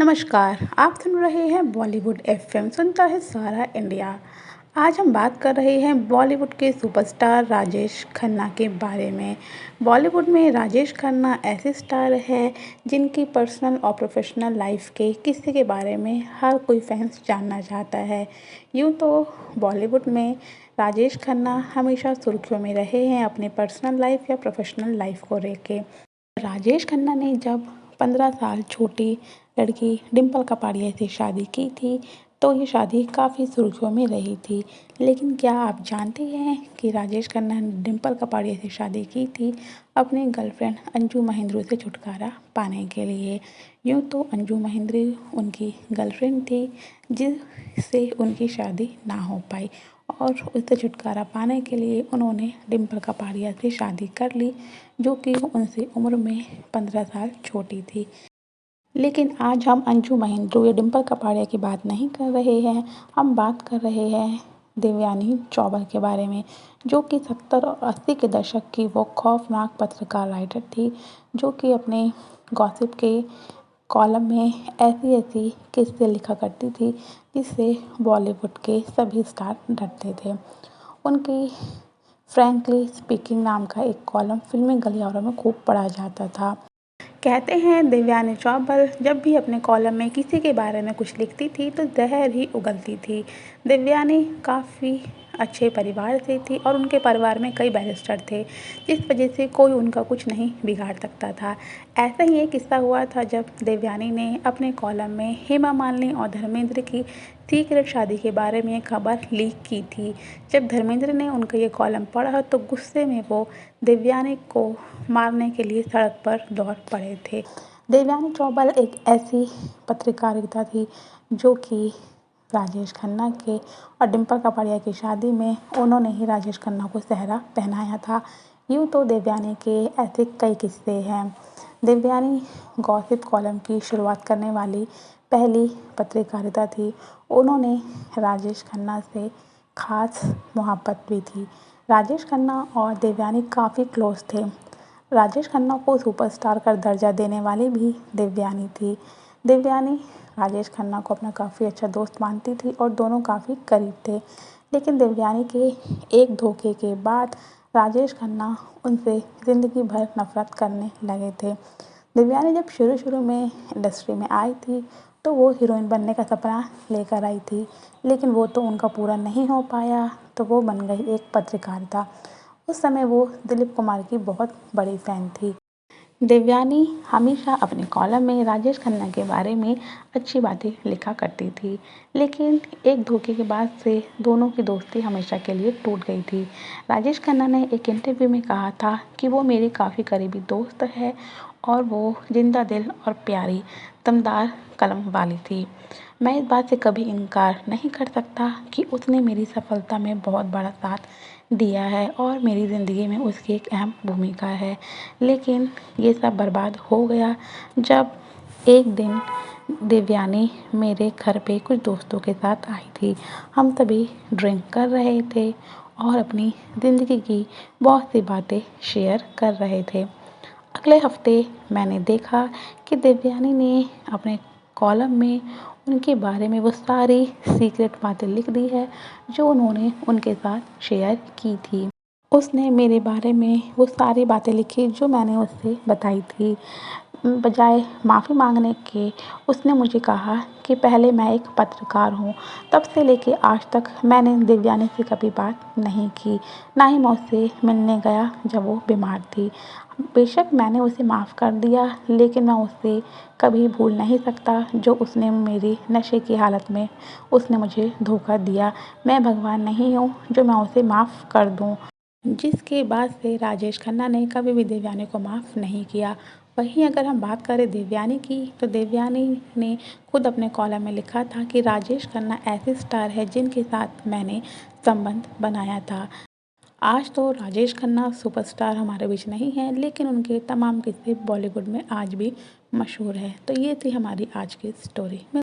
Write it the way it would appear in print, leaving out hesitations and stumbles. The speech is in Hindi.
नमस्कार, आप सुन रहे हैं बॉलीवुड एफएम सुनता है सारा इंडिया। आज हम बात कर रहे हैं बॉलीवुड के सुपरस्टार राजेश खन्ना के बारे में। बॉलीवुड में राजेश खन्ना ऐसे स्टार हैं जिनकी पर्सनल और प्रोफेशनल लाइफ के किस्से के बारे में हर कोई फैंस जानना चाहता है। यूँ तो बॉलीवुड में राजेश खन्ना हमेशा सुर्खियों में रहे हैं अपने पर्सनल लाइफ या प्रोफेशनल लाइफ को लेके। राजेश खन्ना ने जब 15 साल छोटी लड़की डिंपल कपाड़िया से शादी की थी तो ये शादी काफ़ी सुर्खियों में रही थी। लेकिन क्या आप जानते हैं कि राजेश खन्ना ने डिंपल कपाड़िया से शादी की थी अपने गर्लफ्रेंड अंजू महेंद्रू से छुटकारा पाने के लिए। यूँ तो अंजू महेंद्रू उनकी गर्लफ्रेंड थी जिससे उनकी शादी ना हो पाई और उससे छुटकारा पाने के लिए उन्होंने डिंपल कपाड़िया से शादी कर ली, जो कि उनसे उम्र में 15 साल छोटी थी। लेकिन आज हम अंजू महेंद्रू या डिंपल कपाड़िया की बात नहीं कर रहे हैं, हम बात कर रहे हैं देवयानी चौबल के बारे में, जो कि 70 और 80 के दशक की वो खौफनाक पत्रकार राइटर थी, जो कि अपने गॉसिप के कॉलम में ऐसी किस्से लिखा करती थी जिससे बॉलीवुड के सभी स्टार डरते थे। उनकी फ्रैंकली स्पीकिंग नाम का एक कॉलम फिल्मी गलियारों में खूब पढ़ा जाता था। कहते हैं देवयानी चौबल जब भी अपने कॉलम में किसी के बारे में कुछ लिखती थी तो जहर ही उगलती थी। देवयानी काफ़ी अच्छे परिवार से थी और उनके परिवार में कई बैरिस्टर थे, जिस वजह से कोई उनका कुछ नहीं बिगाड़ सकता था। ऐसा ही एक किस्सा हुआ था जब देवयानी ने अपने कॉलम में हेमा मालिनी और धर्मेंद्र की सीक्रेट शादी के बारे में खबर लीक की थी। जब धर्मेंद्र ने उनका ये कॉलम पढ़ा तो गुस्से में वो देवयानी को मारने के लिए सड़क पर दौड़ पड़े थे। देवयानी चौबल एक ऐसी पत्रकारिता थी जो कि राजेश खन्ना के और डिंपल कपाड़िया की शादी में उन्होंने ही राजेश खन्ना को सेहरा पहनाया था। यूँ तो देवयानी के ऐसे कई किस्से हैं। देवयानी गॉसिप कॉलम की शुरुआत करने वाली पहली पत्रकारिता थी। उन्होंने राजेश खन्ना से ख़ास मोहब्बत भी थी। राजेश खन्ना और देवयानी काफ़ी क्लोज थे। राजेश खन्ना को सुपरस्टार का दर्जा देने वाली भी देवयानी थी। देवयानी राजेश खन्ना को अपना काफ़ी अच्छा दोस्त मानती थी और दोनों काफ़ी करीब थे। लेकिन देवयानी के एक धोखे के बाद राजेश खन्ना उनसे ज़िंदगी भर नफ़रत करने लगे थे। देवयानी जब शुरू में इंडस्ट्री में आई थी तो वो हीरोइन बनने का सपना लेकर आई थी, लेकिन वो तो उनका पूरा नहीं हो पाया तो वो बन गई एक पत्रकारिता। उस समय वो दिलीप कुमार की बहुत बड़ी फ़ैन थी। देवयानी हमेशा अपने कॉलम में राजेश खन्ना के बारे में अच्छी बातें लिखा करती थी, लेकिन एक धोखे के बाद से दोनों की दोस्ती हमेशा के लिए टूट गई थी। राजेश खन्ना ने एक इंटरव्यू में कहा था कि वो मेरी काफ़ी करीबी दोस्त है और वो जिंदा दिल और प्यारी दमदार कलम वाली थी। मैं इस बात से कभी इनकार नहीं कर सकता कि उसने मेरी सफलता में बहुत बड़ा साथ दिया है और मेरी ज़िंदगी में उसकी एक अहम भूमिका है। लेकिन ये सब बर्बाद हो गया जब एक दिन देवयानी मेरे घर पे कुछ दोस्तों के साथ आई थी। हम सभी ड्रिंक कर रहे थे और अपनी ज़िंदगी की बहुत सी बातें शेयर कर रहे थे। अगले हफ्ते मैंने देखा कि देवयानी ने अपने कॉलम में उनके बारे में वो सारी सीक्रेट बातें लिख दी है जो उन्होंने उनके साथ शेयर की थी। उसने मेरे बारे में वो सारी बातें लिखी जो मैंने उससे बताई थी। बजाय माफ़ी मांगने के उसने मुझे कहा कि पहले मैं एक पत्रकार हूँ। तब से लेके आज तक मैंने देवयानी से कभी बात नहीं की, ना ही मैं उससे मिलने गया जब वो बीमार थी। बेशक मैंने उसे माफ़ कर दिया, लेकिन मैं उसे कभी भूल नहीं सकता जो उसने मेरी नशे की हालत में उसने मुझे धोखा दिया। मैं भगवान नहीं हूँ जो मैं उसे माफ़ कर दूँ। जिसके बाद से राजेश खन्ना ने कभी भी देवयानी को माफ़ नहीं किया। वहीं अगर हम बात करें देवयानी की तो देवयानी ने खुद अपने कॉलम में लिखा था कि राजेश खन्ना ऐसे स्टार है जिनके साथ मैंने संबंध बनाया था। आज तो राजेश खन्ना सुपरस्टार हमारे बीच नहीं हैं, लेकिन उनके तमाम किस्से बॉलीवुड में आज भी मशहूर है। तो ये थी हमारी आज की स्टोरी।